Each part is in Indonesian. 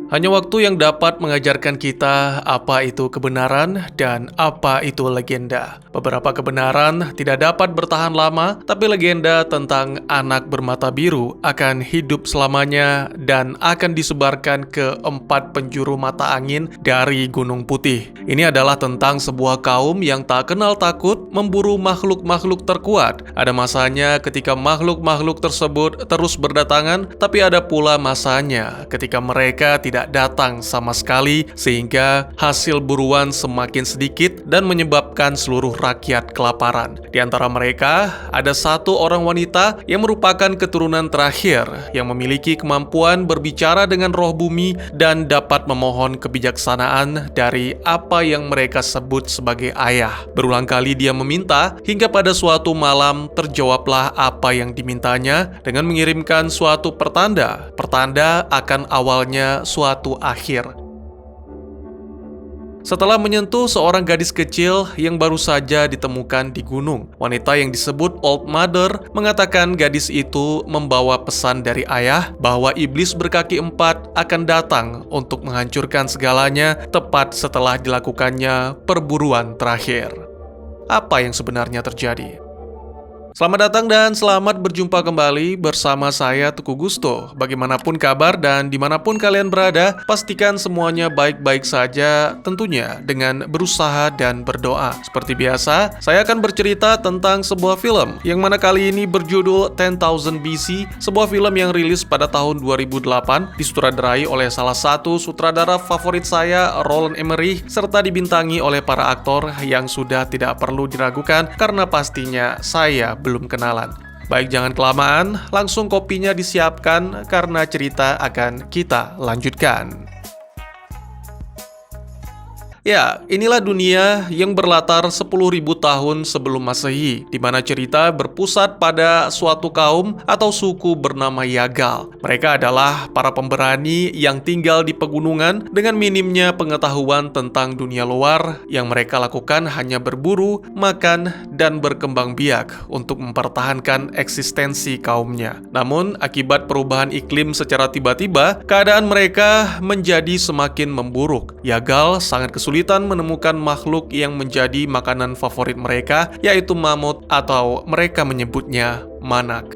Hanya waktu yang dapat mengajarkan kita apa itu kebenaran dan apa itu legenda. Beberapa kebenaran tidak dapat bertahan lama, tapi legenda tentang anak bermata biru akan hidup selamanya dan akan disebarkan ke 4 penjuru mata angin dari Gunung Putih. Ini adalah tentang sebuah kaum yang tak kenal takut memburu makhluk-makhluk terkuat. Ada masanya ketika makhluk-makhluk tersebut terus berdatangan, tapi ada pula masanya ketika mereka tidak datang sama sekali sehingga hasil buruan semakin sedikit dan menyebabkan seluruh rakyat kelaparan. Di antara mereka, ada satu orang wanita yang merupakan keturunan terakhir yang memiliki kemampuan berbicara dengan roh bumi dan dapat memohon kebijaksanaan dari apa yang mereka sebut sebagai ayah. Berulang kali dia meminta, hingga pada suatu malam terjawablah apa yang dimintanya dengan mengirimkan suatu pertanda. Pertanda akan awalnya suatu akhir. Setelah menyentuh seorang gadis kecil yang baru saja ditemukan di gunung, wanita yang disebut Old Mother mengatakan gadis itu membawa pesan dari ayah bahwa iblis berkaki 4 akan datang untuk menghancurkan segalanya tepat setelah dilakukannya perburuan terakhir. Apa yang sebenarnya terjadi? Selamat datang dan selamat berjumpa kembali bersama saya Teguh Gusto. Bagaimanapun kabar dan dimanapun kalian berada, pastikan semuanya baik-baik saja, tentunya dengan berusaha dan berdoa. Seperti biasa, saya akan bercerita tentang sebuah film, yang mana kali ini berjudul 10,000 BC, sebuah film yang rilis pada tahun 2008, disutradarai oleh salah satu sutradara favorit saya, Roland Emmerich, serta dibintangi oleh para aktor yang sudah tidak perlu diragukan karena pastinya saya belum kenalan. Baik, jangan kelamaan, langsung kopinya disiapkan karena cerita akan kita lanjutkan. Ya, inilah dunia yang berlatar 10.000 tahun sebelum Masehi, di mana cerita berpusat pada suatu kaum atau suku bernama Yagal. Mereka adalah para pemberani yang tinggal di pegunungan dengan minimnya pengetahuan tentang dunia luar. Yang mereka lakukan hanya berburu, makan, dan berkembang biak untuk mempertahankan eksistensi kaumnya. Namun, akibat perubahan iklim secara tiba-tiba, keadaan mereka menjadi semakin memburuk. Yagal sangat kesulitan menemukan makhluk yang menjadi makanan favorit mereka, yaitu mamut atau mereka menyebutnya manak.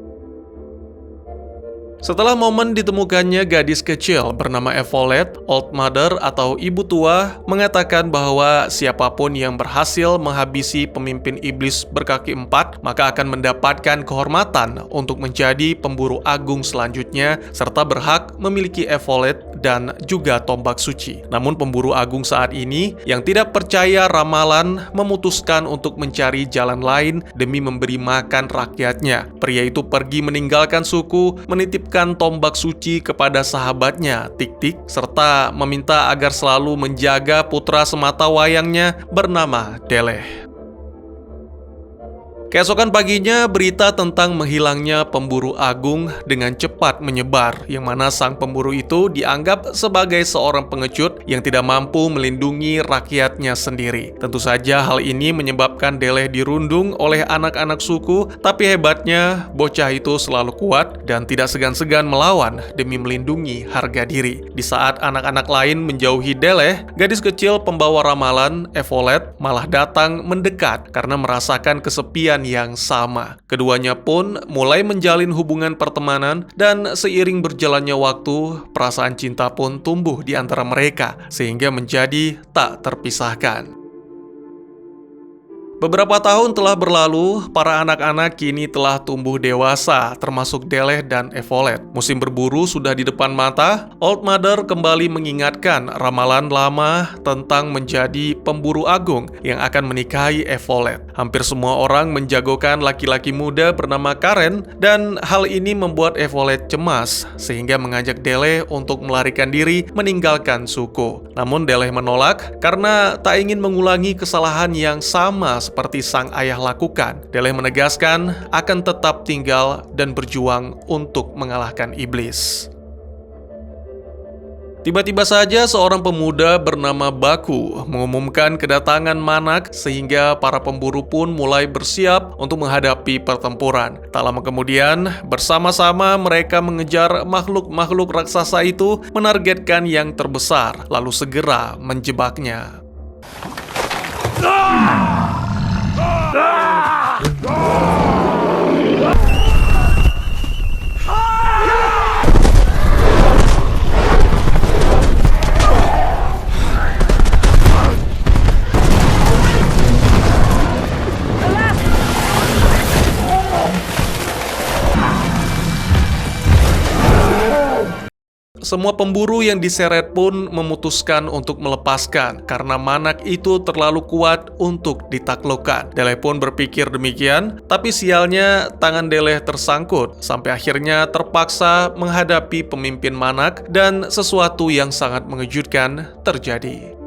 Setelah momen ditemukannya gadis kecil bernama Evolet, Old Mother atau ibu tua mengatakan bahwa siapapun yang berhasil menghabisi pemimpin iblis berkaki 4 maka akan mendapatkan kehormatan untuk menjadi pemburu agung selanjutnya serta berhak memiliki Evolet dan juga tombak suci. Namun pemburu agung saat ini yang tidak percaya ramalan memutuskan untuk mencari jalan lain demi memberi makan rakyatnya. Pria itu pergi meninggalkan suku, menitipkan tombak suci kepada sahabatnya, Tik-Tik, serta meminta agar selalu menjaga putra semata wayangnya bernama Deleh. Keesokan paginya, berita tentang menghilangnya pemburu agung dengan cepat menyebar, yang mana sang pemburu itu dianggap sebagai seorang pengecut yang tidak mampu melindungi rakyatnya sendiri. Tentu saja hal ini menyebabkan Deleh dirundung oleh anak-anak suku, tapi hebatnya bocah itu selalu kuat dan tidak segan-segan melawan demi melindungi harga diri. Di saat anak-anak lain menjauhi Deleh, gadis kecil pembawa ramalan, Evolet, malah datang mendekat karena merasakan kesepian yang sama. Keduanya pun mulai menjalin hubungan pertemanan dan seiring berjalannya waktu, perasaan cinta pun tumbuh di antara mereka sehingga menjadi tak terpisahkan. Beberapa tahun telah berlalu, para anak-anak kini telah tumbuh dewasa, termasuk Deleh dan Evolet. Musim berburu sudah di depan mata. Old Mother kembali mengingatkan ramalan lama tentang menjadi pemburu agung yang akan menikahi Evolet. Hampir semua orang menjagokan laki-laki muda bernama Karen, dan hal ini membuat Evolet cemas, sehingga mengajak Deleh untuk melarikan diri meninggalkan suku. Namun Deleh menolak karena tak ingin mengulangi kesalahan yang sama seperti sang ayah lakukan. Deleh menegaskan akan tetap tinggal dan berjuang untuk mengalahkan iblis. Tiba-tiba saja seorang pemuda bernama Baku mengumumkan kedatangan Manak sehingga para pemburu pun mulai bersiap untuk menghadapi pertempuran. Tak lama kemudian, bersama-sama mereka mengejar makhluk-makhluk raksasa itu, menargetkan yang terbesar, lalu segera menjebaknya. Semua pemburu yang diseret pun memutuskan untuk melepaskan karena Manak itu terlalu kuat untuk ditaklukkan. Deleh pun berpikir demikian, tapi sialnya tangan Deleh tersangkut sampai akhirnya terpaksa menghadapi pemimpin Manak dan sesuatu yang sangat mengejutkan terjadi.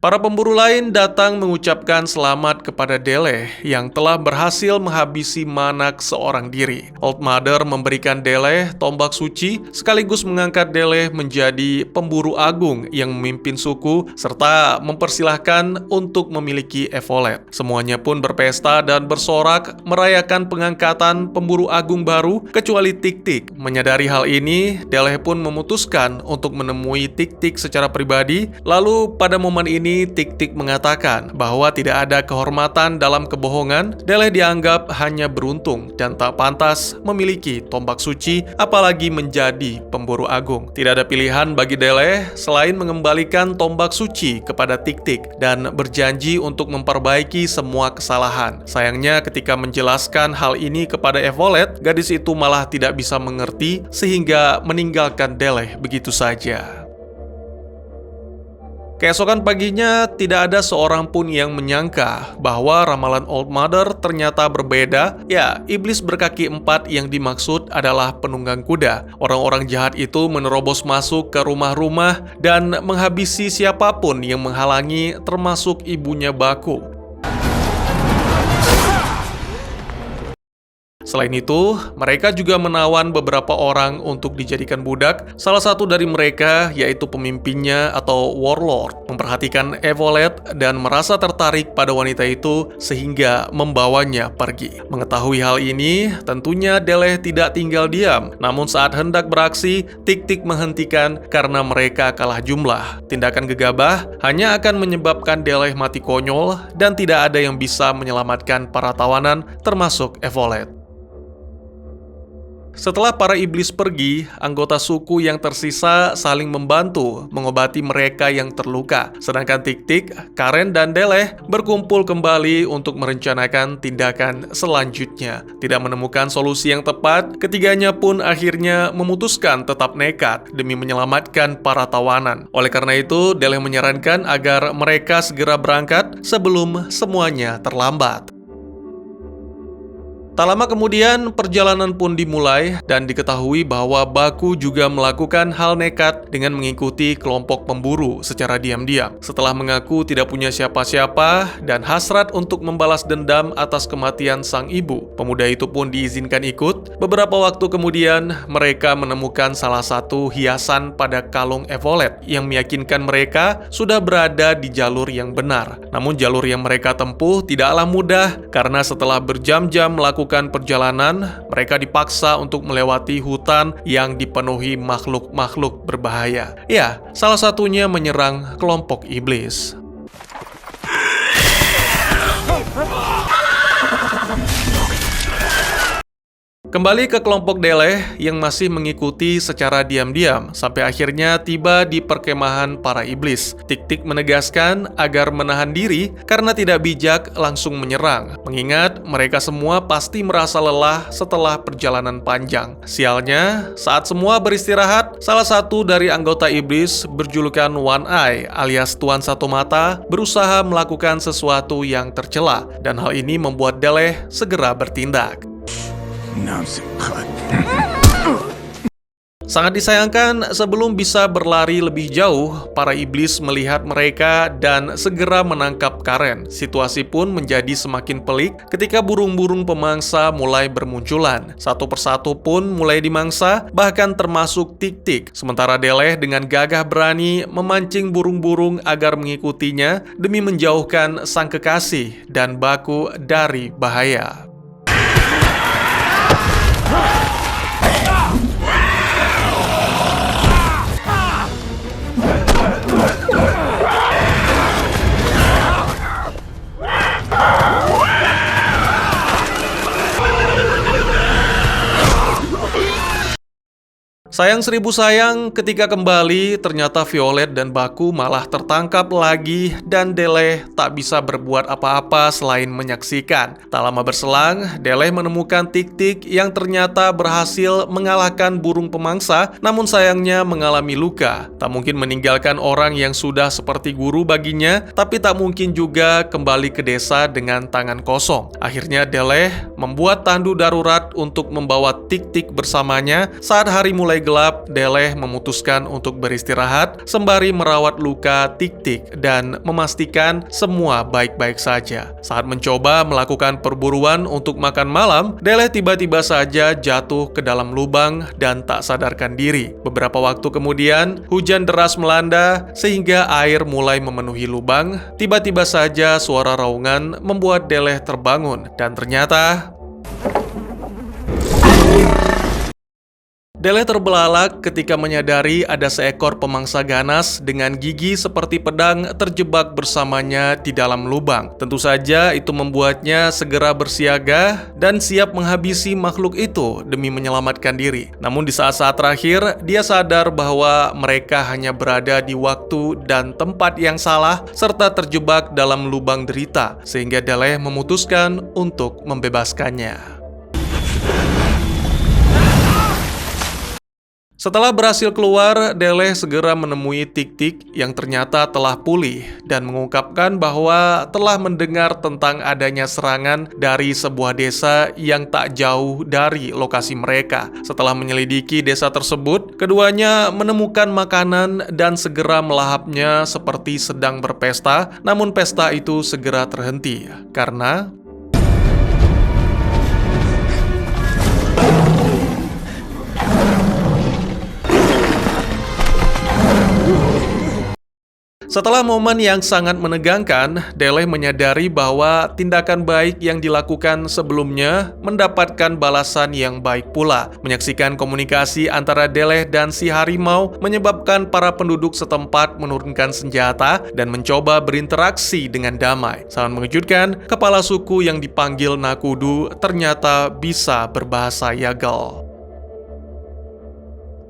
Para pemburu lain datang mengucapkan selamat kepada Deleh yang telah berhasil menghabisi Manak seorang diri. Old Mother memberikan Deleh tombak suci sekaligus mengangkat Deleh menjadi pemburu agung yang memimpin suku serta mempersilahkan untuk memiliki Evolet. Semuanya pun berpesta dan bersorak merayakan pengangkatan pemburu agung baru kecuali Tik-Tik. Menyadari hal ini, Deleh pun memutuskan untuk menemui Tik-Tik secara pribadi. Lalu pada momen ini Tik-Tik mengatakan bahwa tidak ada kehormatan dalam kebohongan. Deleh dianggap hanya beruntung dan tak pantas memiliki tombak suci, apalagi menjadi pemburu agung. Tidak ada pilihan bagi Deleh selain mengembalikan tombak suci kepada Tik-Tik dan berjanji untuk memperbaiki semua kesalahan. Sayangnya ketika menjelaskan hal ini kepada Evolet, gadis itu malah tidak bisa mengerti sehingga meninggalkan Deleh begitu saja. Keesokan paginya, tidak ada seorang pun yang menyangka bahwa ramalan Old Mother ternyata berbeda. Ya, iblis berkaki 4 yang dimaksud adalah penunggang kuda. Orang-orang jahat itu menerobos masuk ke rumah-rumah dan menghabisi siapapun yang menghalangi, termasuk ibunya Baku. Selain itu, mereka juga menawan beberapa orang untuk dijadikan budak. Salah satu dari mereka, yaitu pemimpinnya atau warlord, memperhatikan Evolet dan merasa tertarik pada wanita itu sehingga membawanya pergi. Mengetahui hal ini, tentunya Deleh tidak tinggal diam. Namun saat hendak beraksi, Tik-Tik menghentikan karena mereka kalah jumlah. Tindakan gegabah hanya akan menyebabkan Deleh mati konyol dan tidak ada yang bisa menyelamatkan para tawanan termasuk Evolet. Setelah para iblis pergi, anggota suku yang tersisa saling membantu mengobati mereka yang terluka. Sedangkan Tik-Tik, Karen, dan Deleh berkumpul kembali untuk merencanakan tindakan selanjutnya. Tidak menemukan solusi yang tepat, ketiganya pun akhirnya memutuskan tetap nekat demi menyelamatkan para tawanan. Oleh karena itu, Deleh menyarankan agar mereka segera berangkat sebelum semuanya terlambat. Tak lama kemudian, perjalanan pun dimulai dan diketahui bahwa Baku juga melakukan hal nekat dengan mengikuti kelompok pemburu secara diam-diam. Setelah mengaku tidak punya siapa-siapa dan hasrat untuk membalas dendam atas kematian sang ibu, pemuda itu pun diizinkan ikut. Beberapa waktu kemudian, mereka menemukan salah satu hiasan pada kalung Evolet yang meyakinkan mereka sudah berada di jalur yang benar. Namun jalur yang mereka tempuh tidaklah mudah karena setelah berjam-jam melakukan perjalanan, mereka dipaksa untuk melewati hutan yang dipenuhi makhluk-makhluk berbahaya. Ya, salah satunya menyerang kelompok iblis. Kembali ke kelompok Deleh yang masih mengikuti secara diam-diam sampai akhirnya tiba di perkemahan para iblis. Tik-Tik menegaskan agar menahan diri karena tidak bijak langsung menyerang, mengingat mereka semua pasti merasa lelah setelah perjalanan panjang. Sialnya, saat semua beristirahat, salah satu dari anggota iblis berjulukan One Eye alias Tuan Satu Mata berusaha melakukan sesuatu yang tercela, dan hal ini membuat Deleh segera bertindak. Sangat disayangkan, sebelum bisa berlari lebih jauh, para iblis melihat mereka dan segera menangkap Karen. Situasi pun menjadi semakin pelik ketika burung-burung pemangsa mulai bermunculan. Satu persatu pun mulai dimangsa, bahkan termasuk Tik-Tik. Sementara Deleh dengan gagah berani memancing burung-burung agar mengikutinya demi menjauhkan sang kekasih dan Baku dari bahaya. Sayang seribu sayang, ketika kembali ternyata Violet dan Baku malah tertangkap lagi dan Deleh tak bisa berbuat apa-apa selain menyaksikan. Tak lama berselang, Deleh menemukan Tik-Tik yang ternyata berhasil mengalahkan burung pemangsa, namun sayangnya mengalami luka. Tak mungkin meninggalkan orang yang sudah seperti guru baginya, tapi tak mungkin juga kembali ke desa dengan tangan kosong. Akhirnya Deleh membuat tandu darurat untuk membawa Tik-Tik bersamanya. Saat hari mulai gelap, Deleh memutuskan untuk beristirahat sembari merawat luka Tik-Tik dan memastikan semua baik-baik saja. Saat mencoba melakukan perburuan untuk makan malam, Deleh tiba-tiba saja jatuh ke dalam lubang dan tak sadarkan diri. Beberapa waktu kemudian, hujan deras melanda sehingga air mulai memenuhi lubang. Tiba-tiba saja suara raungan membuat Deleh terbangun dan ternyata Deleh terbelalak ketika menyadari ada seekor pemangsa ganas dengan gigi seperti pedang terjebak bersamanya di dalam lubang. Tentu saja itu membuatnya segera bersiaga dan siap menghabisi makhluk itu demi menyelamatkan diri. Namun di saat-saat terakhir, dia sadar bahwa mereka hanya berada di waktu dan tempat yang salah serta terjebak dalam lubang derita, sehingga Deleh memutuskan untuk membebaskannya. Setelah berhasil keluar, Deleh segera menemui Tik-Tik yang ternyata telah pulih dan mengungkapkan bahwa telah mendengar tentang adanya serangan dari sebuah desa yang tak jauh dari lokasi mereka. Setelah menyelidiki desa tersebut, keduanya menemukan makanan dan segera melahapnya seperti sedang berpesta, namun pesta itu segera terhenti karena setelah momen yang sangat menegangkan, Deleh menyadari bahwa tindakan baik yang dilakukan sebelumnya mendapatkan balasan yang baik pula. Menyaksikan komunikasi antara Deleh dan si harimau menyebabkan para penduduk setempat menurunkan senjata dan mencoba berinteraksi dengan damai. Sangat mengejutkan, kepala suku yang dipanggil Nakudu ternyata bisa berbahasa Yagal.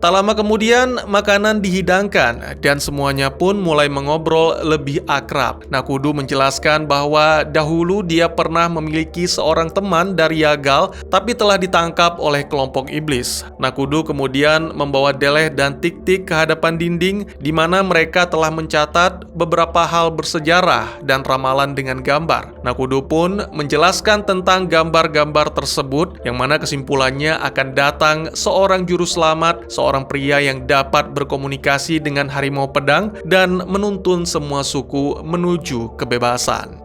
Tak lama kemudian, makanan dihidangkan dan semuanya pun mulai mengobrol lebih akrab. Nakudu menjelaskan bahwa dahulu dia pernah memiliki seorang teman dari Yagal, tapi telah ditangkap oleh kelompok iblis. Nakudu kemudian membawa Deleh dan Tik-Tik ke hadapan dinding, di mana mereka telah mencatat beberapa hal bersejarah dan ramalan dengan gambar. Nakudu pun menjelaskan tentang gambar-gambar tersebut, yang mana kesimpulannya akan datang seorang juru selamat, seorang pria yang dapat berkomunikasi dengan harimau pedang dan menuntun semua suku menuju kebebasan.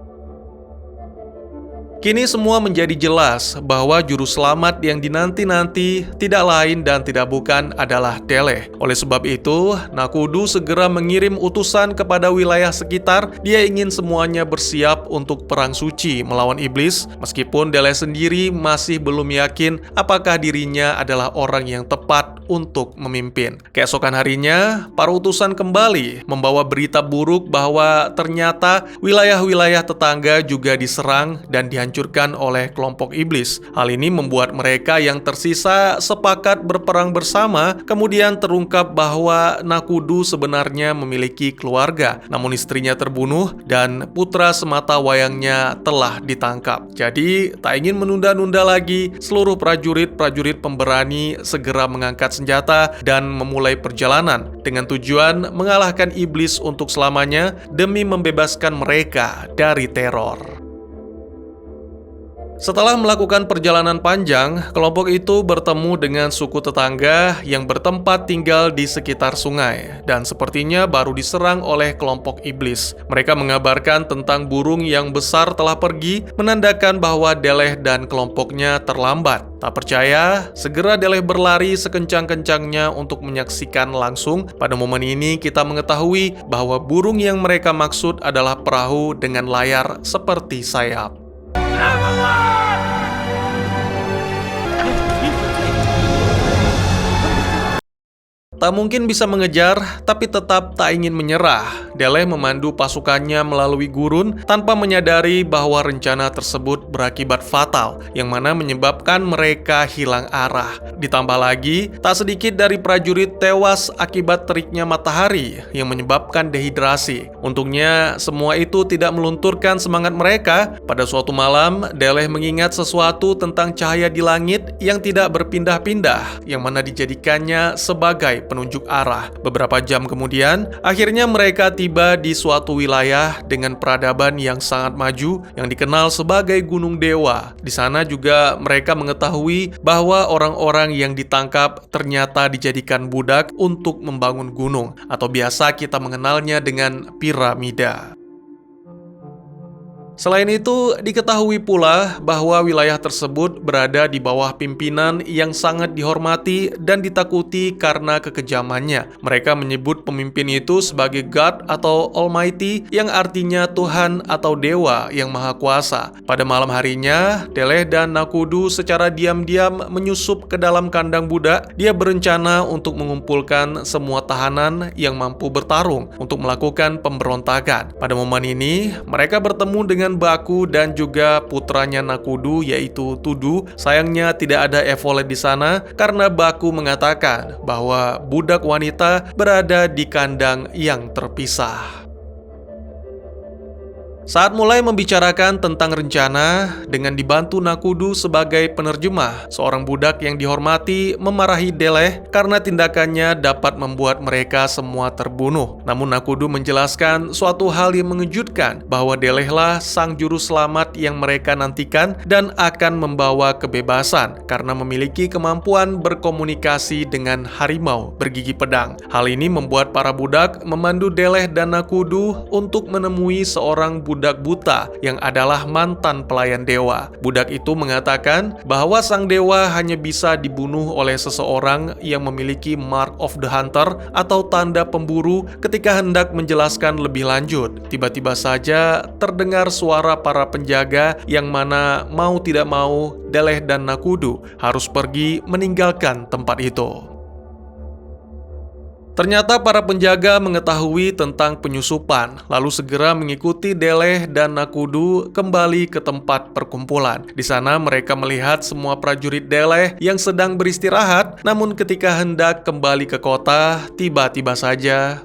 Kini semua menjadi jelas bahwa juru selamat yang dinanti-nanti tidak lain dan tidak bukan adalah Deleh. Oleh sebab itu, Nakudu segera mengirim utusan kepada wilayah sekitar. Dia ingin semuanya bersiap untuk perang suci melawan iblis, meskipun Deleh sendiri masih belum yakin apakah dirinya adalah orang yang tepat untuk memimpin. Keesokan harinya, para utusan kembali membawa berita buruk bahwa ternyata wilayah-wilayah tetangga juga diserang dan dihancurkan oleh kelompok iblis. Hal ini membuat mereka yang tersisa sepakat berperang bersama. Kemudian terungkap bahwa Nakudu sebenarnya memiliki keluarga, namun istrinya terbunuh dan putra semata wayangnya telah ditangkap. Jadi, tak ingin menunda-nunda lagi, seluruh prajurit-prajurit pemberani segera mengangkat senjata dan memulai perjalanan dengan tujuan mengalahkan iblis untuk selamanya demi membebaskan mereka dari teror. Setelah melakukan perjalanan panjang, kelompok itu bertemu dengan suku tetangga yang bertempat tinggal di sekitar sungai, dan sepertinya baru diserang oleh kelompok iblis. Mereka mengabarkan tentang burung yang besar telah pergi, menandakan bahwa Deleh dan kelompoknya terlambat. Tak percaya, segera Deleh berlari sekencang-kencangnya untuk menyaksikan langsung. Pada momen ini kita mengetahui bahwa burung yang mereka maksud adalah perahu dengan layar seperti sayap. Tak mungkin bisa mengejar, tapi tetap tak ingin menyerah. Deleh memandu pasukannya melalui gurun tanpa menyadari bahwa rencana tersebut berakibat fatal, yang mana menyebabkan mereka hilang arah. Ditambah lagi, tak sedikit dari prajurit tewas akibat teriknya matahari yang menyebabkan dehidrasi. Untungnya, semua itu tidak melunturkan semangat mereka. Pada suatu malam, Deleh mengingat sesuatu tentang cahaya di langit yang tidak berpindah-pindah, yang mana dijadikannya sebagai penunjuk arah. Beberapa jam kemudian, akhirnya mereka tiba di suatu wilayah dengan peradaban yang sangat maju yang dikenal sebagai Gunung Dewa. Di sana juga mereka mengetahui bahwa orang-orang yang ditangkap ternyata dijadikan budak untuk membangun gunung, atau biasa kita mengenalnya dengan piramida. Selain itu, diketahui pula bahwa wilayah tersebut berada di bawah pimpinan yang sangat dihormati dan ditakuti karena kekejamannya. Mereka menyebut pemimpin itu sebagai God atau Almighty, yang artinya Tuhan atau Dewa yang Maha Kuasa. Pada malam harinya, Deleh dan Nakudu secara diam-diam menyusup ke dalam kandang budak. Dia berencana untuk mengumpulkan semua tahanan yang mampu bertarung untuk melakukan pemberontakan. Pada momen ini, mereka bertemu dengan Baku dan juga putranya Nakudu, yaitu Tudu. Sayangnya tidak ada Evolet di sana karena Baku mengatakan bahwa budak wanita berada di kandang yang terpisah. Saat mulai membicarakan tentang rencana, dengan dibantu Nakudu sebagai penerjemah, seorang budak yang dihormati memarahi Deleh karena tindakannya dapat membuat mereka semua terbunuh. Namun Nakudu menjelaskan suatu hal yang mengejutkan, bahwa Delehlah sang juru selamat yang mereka nantikan dan akan membawa kebebasan karena memiliki kemampuan berkomunikasi dengan harimau bergigi pedang. Hal ini membuat para budak memandu Deleh dan Nakudu untuk menemui seorang budak buta yang adalah mantan pelayan dewa. Budak itu mengatakan bahwa sang dewa hanya bisa dibunuh oleh seseorang yang memiliki Mark of the Hunter atau tanda pemburu. Ketika hendak menjelaskan lebih lanjut, tiba-tiba saja terdengar suara para penjaga yang mana mau tidak mau Deleh dan Nakudu harus pergi meninggalkan tempat itu. Ternyata para penjaga mengetahui tentang penyusupan, lalu segera mengikuti Deleh dan Nakudu kembali ke tempat perkumpulan. Di sana mereka melihat semua prajurit Deleh yang sedang beristirahat, namun ketika hendak kembali ke kota, tiba-tiba saja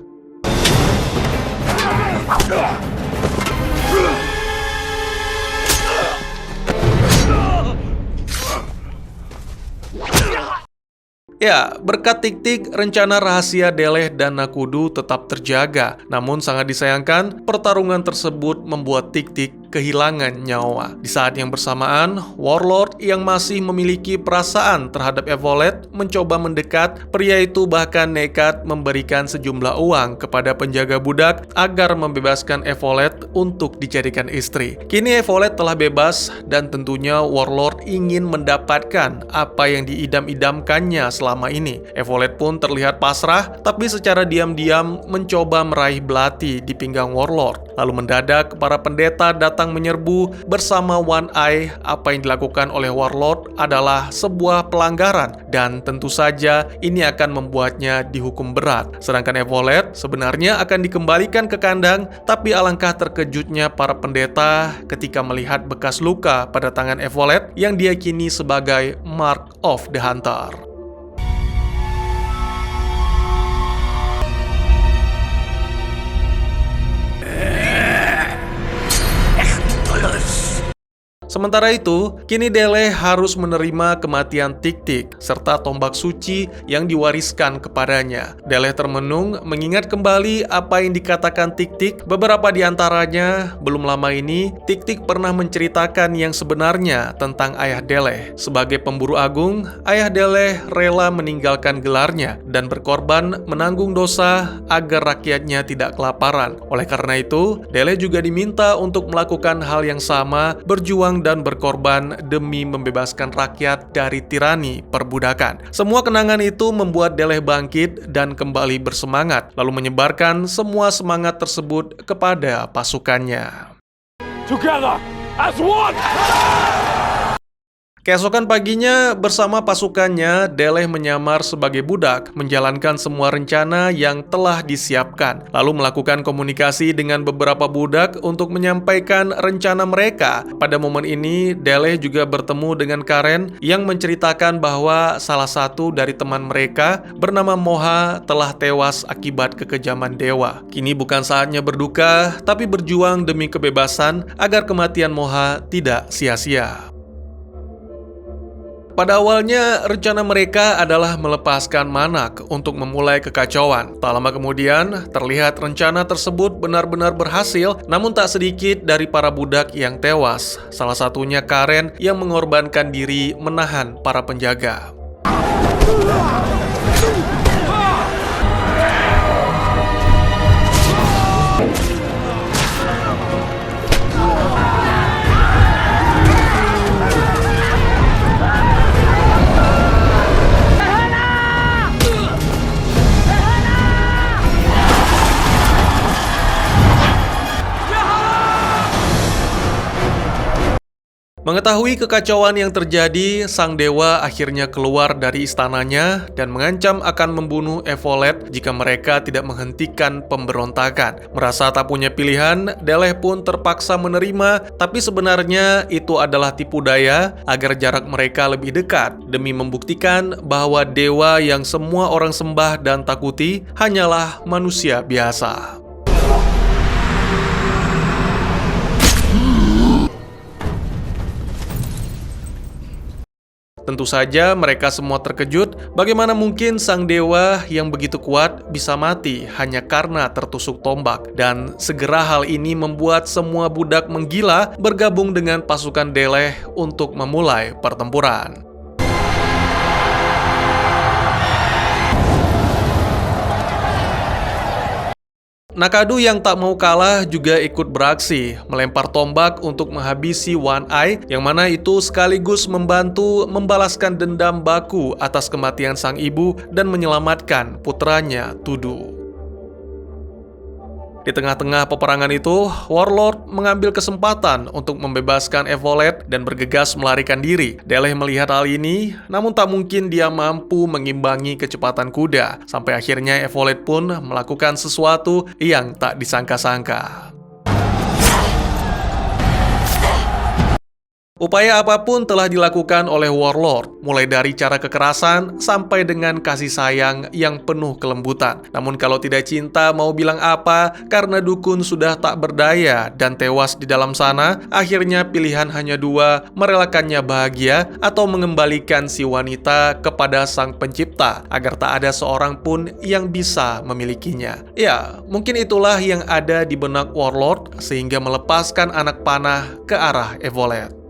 ya, berkat Tik-Tik, rencana rahasia Deleh dan Nakudu tetap terjaga. Namun sangat disayangkan, pertarungan tersebut membuat Tik-Tik kehilangan nyawa. Di saat yang bersamaan, Warlord yang masih memiliki perasaan terhadap Evolet mencoba mendekat. Pria itu bahkan nekat memberikan sejumlah uang kepada penjaga budak agar membebaskan Evolet untuk dijadikan istri. Kini Evolet telah bebas dan tentunya Warlord ingin mendapatkan apa yang diidam-idamkannya selama ini. Evolet pun terlihat pasrah, tapi secara diam-diam mencoba meraih belati di pinggang Warlord. Lalu mendadak para pendeta datang menyerbu bersama One Eye. Apa yang dilakukan oleh Warlord adalah sebuah pelanggaran dan tentu saja ini akan membuatnya dihukum berat. Sedangkan Evolet sebenarnya akan dikembalikan ke kandang, tapi alangkah terkejutnya para pendeta ketika melihat bekas luka pada tangan Evolet yang diyakini sebagai Mark of the Hunter. Sementara itu, kini Deleh harus menerima kematian Tik-Tik serta tombak suci yang diwariskan kepadanya. Deleh termenung mengingat kembali apa yang dikatakan Tik-Tik. Beberapa di antaranya, belum lama ini, Tik-Tik pernah menceritakan yang sebenarnya tentang ayah Deleh. Sebagai pemburu agung, ayah Deleh rela meninggalkan gelarnya dan berkorban menanggung dosa agar rakyatnya tidak kelaparan. Oleh karena itu, Deleh juga diminta untuk melakukan hal yang sama, berjuang dan berkorban demi membebaskan rakyat dari tirani perbudakan. Semua kenangan itu membuat Deleh bangkit dan kembali bersemangat, lalu menyebarkan semua semangat tersebut kepada pasukannya. Together as one! Keesokan paginya, bersama pasukannya, Deleh menyamar sebagai budak, menjalankan semua rencana yang telah disiapkan, lalu melakukan komunikasi dengan beberapa budak untuk menyampaikan rencana mereka. Pada momen ini, Deleh juga bertemu dengan Karen yang menceritakan bahwa salah satu dari teman mereka bernama Moha telah tewas akibat kekejaman dewa. Kini bukan saatnya berduka, tapi berjuang demi kebebasan agar kematian Moha tidak sia-sia. Pada awalnya, rencana mereka adalah melepaskan Manak untuk memulai kekacauan. Tak lama kemudian, terlihat rencana tersebut benar-benar berhasil, namun tak sedikit dari para budak yang tewas. Salah satunya Karen yang mengorbankan diri menahan para penjaga. Mengetahui kekacauan yang terjadi, sang dewa akhirnya keluar dari istananya dan mengancam akan membunuh Evolet jika mereka tidak menghentikan pemberontakan. Merasa tak punya pilihan, Deleh pun terpaksa menerima, tapi sebenarnya itu adalah tipu daya agar jarak mereka lebih dekat, demi membuktikan bahwa dewa yang semua orang sembah dan takuti hanyalah manusia biasa. Tentu saja mereka semua terkejut, bagaimana mungkin sang dewa yang begitu kuat bisa mati hanya karena tertusuk tombak. Dan segera hal ini membuat semua budak menggila bergabung dengan pasukan Deleh untuk memulai pertempuran. Nakadu yang tak mau kalah juga ikut beraksi, melempar tombak untuk menghabisi One Eye, yang mana itu sekaligus membantu membalaskan dendam Baku atas kematian sang ibu dan menyelamatkan putranya Tudu. Di tengah-tengah peperangan itu, Warlord mengambil kesempatan untuk membebaskan Evolet dan bergegas melarikan diri. Deleh melihat hal ini, namun tak mungkin dia mampu mengimbangi kecepatan kuda. Sampai akhirnya Evolet pun melakukan sesuatu yang tak disangka-sangka. Upaya apapun telah dilakukan oleh Warlord, mulai dari cara kekerasan sampai dengan kasih sayang yang penuh kelembutan. Namun kalau tidak cinta mau bilang apa, karena dukun sudah tak berdaya dan tewas di dalam sana, akhirnya pilihan hanya dua, merelakannya bahagia atau mengembalikan si wanita kepada sang pencipta, agar tak ada seorang pun yang bisa memilikinya. Ya, mungkin itulah yang ada di benak Warlord sehingga melepaskan anak panah ke arah Evolet.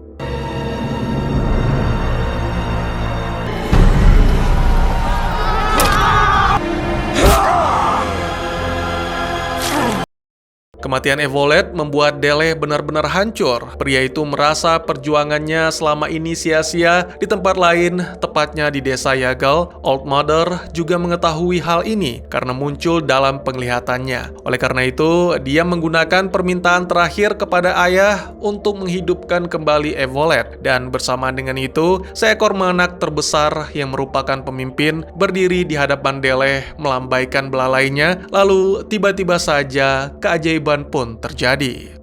Kematian Evolet membuat Deleh benar-benar hancur. Pria itu merasa perjuangannya selama ini sia-sia. Di tempat lain, tepatnya di desa Yagal, Old Mother juga mengetahui hal ini karena muncul dalam penglihatannya. Oleh karena itu, dia menggunakan permintaan terakhir kepada ayah untuk menghidupkan kembali Evolet. Dan bersamaan dengan itu, seekor Manak terbesar yang merupakan pemimpin berdiri di hadapan Deleh melambaikan belalainya. Lalu tiba-tiba saja keajaiban pun terjadi.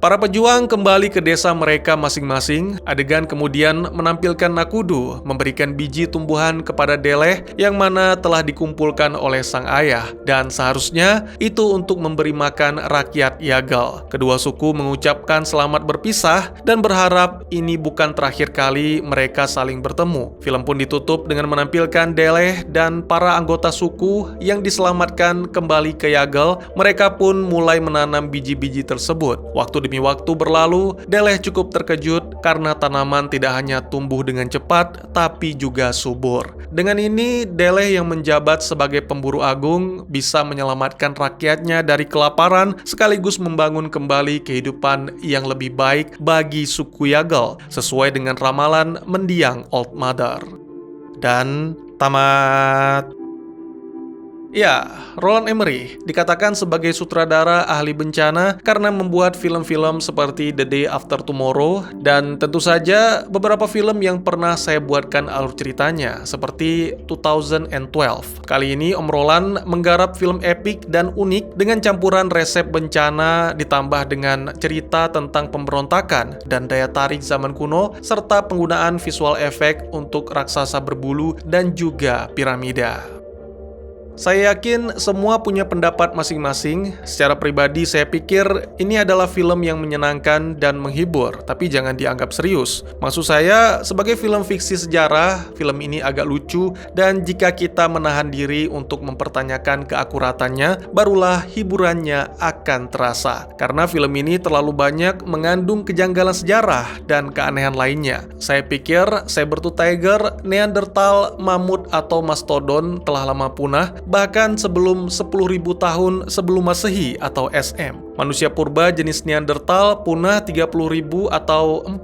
Para pejuang kembali ke desa mereka masing-masing. Adegan kemudian menampilkan Nakudu memberikan biji tumbuhan kepada Deleh yang mana telah dikumpulkan oleh sang ayah, dan seharusnya itu untuk memberi makan rakyat Yagal. Kedua suku mengucapkan selamat berpisah dan berharap ini bukan terakhir kali mereka saling bertemu. Film pun ditutup dengan menampilkan Deleh dan para anggota suku yang diselamatkan kembali ke Yagal. Mereka pun mulai menanam biji-biji tersebut. Waktu demi waktu berlalu, Deleh cukup terkejut karena tanaman tidak hanya tumbuh dengan cepat, tapi juga subur. Dengan ini, Deleh yang menjabat sebagai pemburu agung bisa menyelamatkan rakyatnya dari kelaparan sekaligus membangun kembali kehidupan yang lebih baik bagi suku Yagal sesuai dengan ramalan mendiang Old Mother. Dan tamat. Ya, Roland Emmerich dikatakan sebagai sutradara ahli bencana karena membuat film-film seperti The Day After Tomorrow, dan tentu saja beberapa film yang pernah saya buatkan alur ceritanya seperti 2012. Kali ini Om Roland menggarap film epik dan unik dengan campuran resep bencana ditambah dengan cerita tentang pemberontakan dan daya tarik zaman kuno serta penggunaan visual efek untuk raksasa berbulu dan juga piramida. Saya yakin semua punya pendapat masing-masing. Secara pribadi saya pikir ini adalah film yang menyenangkan dan menghibur, tapi jangan dianggap serius. Maksud saya, sebagai film fiksi sejarah, film ini agak lucu, dan jika kita menahan diri untuk mempertanyakan keakuratannya, barulah hiburannya akan terasa. Karena film ini terlalu banyak mengandung kejanggalan sejarah dan keanehan lainnya. Saya pikir Saber-tooth tiger, Neanderthal, mamut atau mastodon telah lama punah, bahkan sebelum 10.000 tahun sebelum Masehi atau SM. Manusia purba jenis Neanderthal punah 30.000 atau 40.000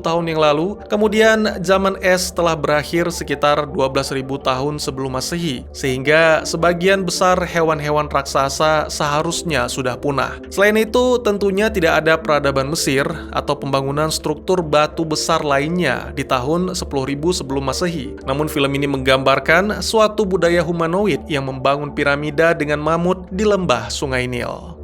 tahun yang lalu. Kemudian zaman es telah berakhir sekitar 12.000 tahun sebelum Masehi, sehingga sebagian besar hewan-hewan raksasa seharusnya sudah punah. Selain itu, tentunya tidak ada peradaban Mesir atau pembangunan struktur batu besar lainnya di tahun 10.000 sebelum Masehi. Namun film ini menggambarkan suatu budaya humanoid yang membangun piramida dengan mamut di lembah Sungai Nil.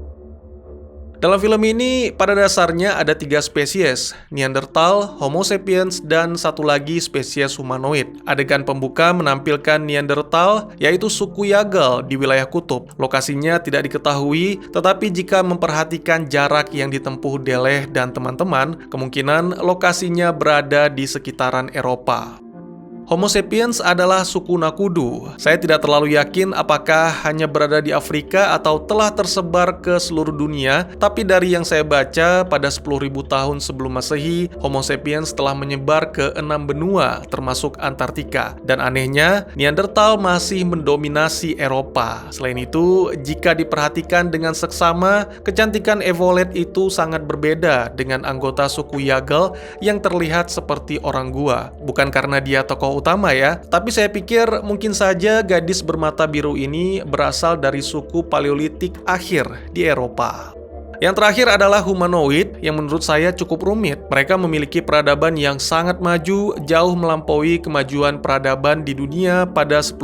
Dalam film ini, pada dasarnya ada 3 spesies, Neanderthal, Homo sapiens, dan satu lagi spesies humanoid. Adegan pembuka menampilkan Neanderthal, yaitu suku Yagal di wilayah kutub. Lokasinya tidak diketahui, tetapi jika memperhatikan jarak yang ditempuh Deleh dan teman-teman, kemungkinan lokasinya berada di sekitaran Eropa. Homo sapiens adalah suku Nakudu. Saya tidak terlalu yakin apakah hanya berada di Afrika atau telah tersebar ke seluruh dunia, tapi dari yang saya baca, pada 10.000 tahun sebelum Masehi, Homo sapiens telah menyebar ke 6 benua, termasuk Antartika. Dan anehnya, Neanderthal masih mendominasi Eropa. Selain itu, jika diperhatikan dengan seksama, kecantikan Evolet itu sangat berbeda dengan anggota suku Yagal yang terlihat seperti orang gua. Bukan karena dia tokoh utama ya, tapi saya pikir mungkin saja gadis bermata biru ini berasal dari suku Paleolitik akhir di Eropa. Yang terakhir adalah humanoid yang menurut saya cukup rumit. Mereka memiliki peradaban yang sangat maju, jauh melampaui kemajuan peradaban di dunia pada 10.000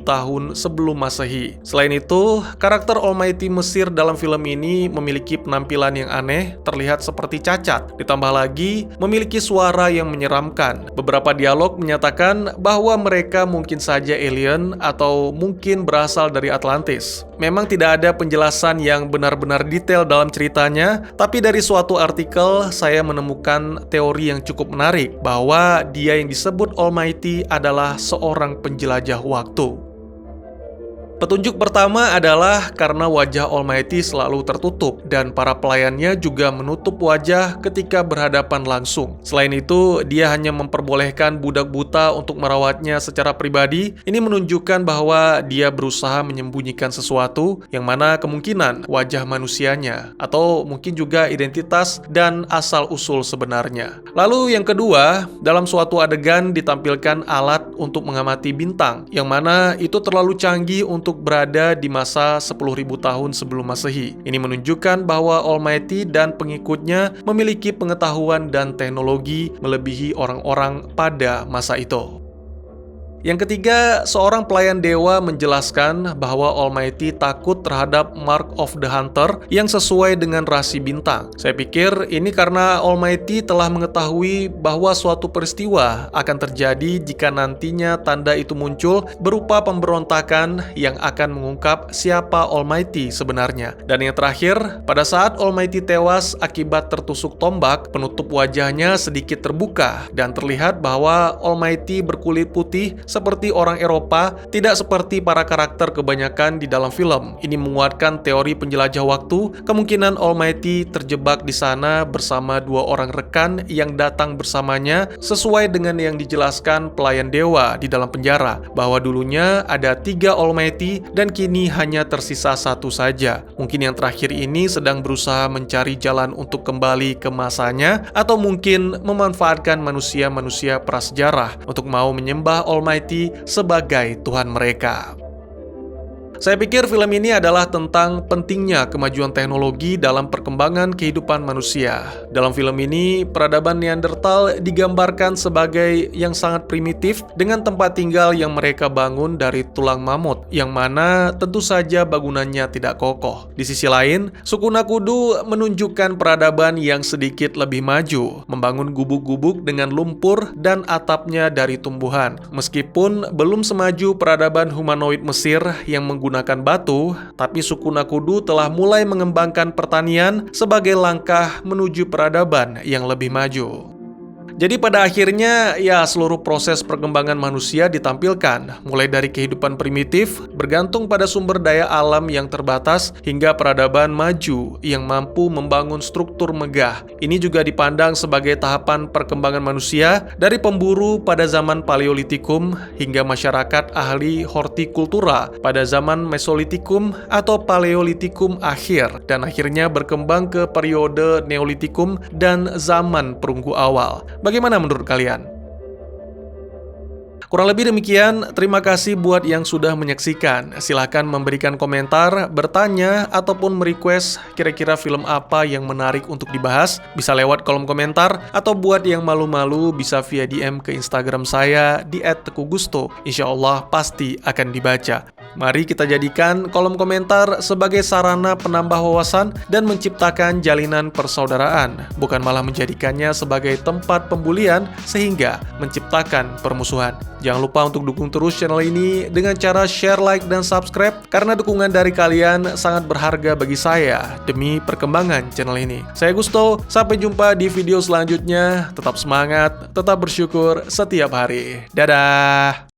tahun sebelum Masehi. Selain itu, karakter Almighty Mesir dalam film ini memiliki penampilan yang aneh, terlihat seperti cacat. Ditambah lagi, memiliki suara yang menyeramkan. Beberapa dialog menyatakan bahwa mereka mungkin saja alien atau mungkin berasal dari Atlantis. Memang tidak ada penjelasan yang benar-benar detail dalam ceritanya, tapi dari suatu artikel saya menemukan teori yang cukup menarik bahwa dia yang disebut Almighty adalah seorang penjelajah waktu. Petunjuk pertama adalah karena wajah Almighty selalu tertutup dan para pelayannya juga menutup wajah ketika berhadapan langsung. Selain itu, dia hanya memperbolehkan budak buta untuk merawatnya secara pribadi. Ini menunjukkan bahwa dia berusaha menyembunyikan sesuatu yang mana kemungkinan wajah manusianya atau mungkin juga identitas dan asal-usul sebenarnya. Lalu yang kedua, dalam suatu adegan ditampilkan alat untuk mengamati bintang yang mana itu terlalu canggih untuk berada di masa 10.000 tahun sebelum Masehi. Ini menunjukkan bahwa Almighty dan pengikutnya memiliki pengetahuan dan teknologi melebihi orang-orang pada masa itu. Yang ketiga, seorang pelayan dewa menjelaskan bahwa Almighty takut terhadap Mark of the Hunter yang sesuai dengan rasi bintang. Saya pikir ini karena Almighty telah mengetahui bahwa suatu peristiwa akan terjadi jika nantinya tanda itu muncul berupa pemberontakan yang akan mengungkap siapa Almighty sebenarnya. Dan yang terakhir, pada saat Almighty tewas akibat tertusuk tombak, penutup wajahnya sedikit terbuka dan terlihat bahwa Almighty berkulit putih seperti orang Eropa, tidak seperti para karakter kebanyakan di dalam film. Ini menguatkan teori penjelajah waktu, kemungkinan Almighty terjebak di sana bersama dua orang rekan yang datang bersamanya sesuai dengan yang dijelaskan pelayan dewa di dalam penjara, bahwa dulunya ada 3 Almighty dan kini hanya tersisa 1 saja. Mungkin yang terakhir ini sedang berusaha mencari jalan untuk kembali ke masanya, atau mungkin memanfaatkan manusia-manusia prasejarah untuk mau menyembah Almighty sebagai Tuhan mereka. Saya pikir film ini adalah tentang pentingnya kemajuan teknologi dalam perkembangan kehidupan manusia. Dalam film ini, peradaban Neanderthal digambarkan sebagai yang sangat primitif dengan tempat tinggal yang mereka bangun dari tulang mamut, yang mana tentu saja bangunannya tidak kokoh. Di sisi lain, suku Nakudu menunjukkan peradaban yang sedikit lebih maju, membangun gubuk-gubuk dengan lumpur dan atapnya dari tumbuhan. Meskipun belum semaju peradaban humanoid Mesir yang menggunakan batu, tapi suku Nakudu telah mulai mengembangkan pertanian sebagai langkah menuju peradaban yang lebih maju. Jadi pada akhirnya, ya seluruh proses perkembangan manusia ditampilkan, mulai dari kehidupan primitif, bergantung pada sumber daya alam yang terbatas, hingga peradaban maju yang mampu membangun struktur megah. Ini juga dipandang sebagai tahapan perkembangan manusia dari pemburu pada zaman Paleolitikum hingga masyarakat ahli hortikultura pada zaman Mesolitikum atau Paleolitikum akhir, dan akhirnya berkembang ke periode Neolitikum dan zaman perunggu awal. Bagaimana menurut kalian? Kurang lebih demikian, terima kasih buat yang sudah menyaksikan. Silahkan memberikan komentar, bertanya, ataupun merequest kira-kira film apa yang menarik untuk dibahas. Bisa lewat kolom komentar, atau buat yang malu-malu bisa via DM ke Instagram saya di @tekugusto. Insya Allah pasti akan dibaca. Mari kita jadikan kolom komentar sebagai sarana penambah wawasan dan menciptakan jalinan persaudaraan, bukan malah menjadikannya sebagai tempat pembulian sehingga menciptakan permusuhan. Jangan lupa untuk dukung terus channel ini dengan cara share, like, dan subscribe, karena dukungan dari kalian sangat berharga bagi saya demi perkembangan channel ini. Saya Gusto, sampai jumpa di video selanjutnya. Tetap semangat, tetap bersyukur setiap hari. Dadah!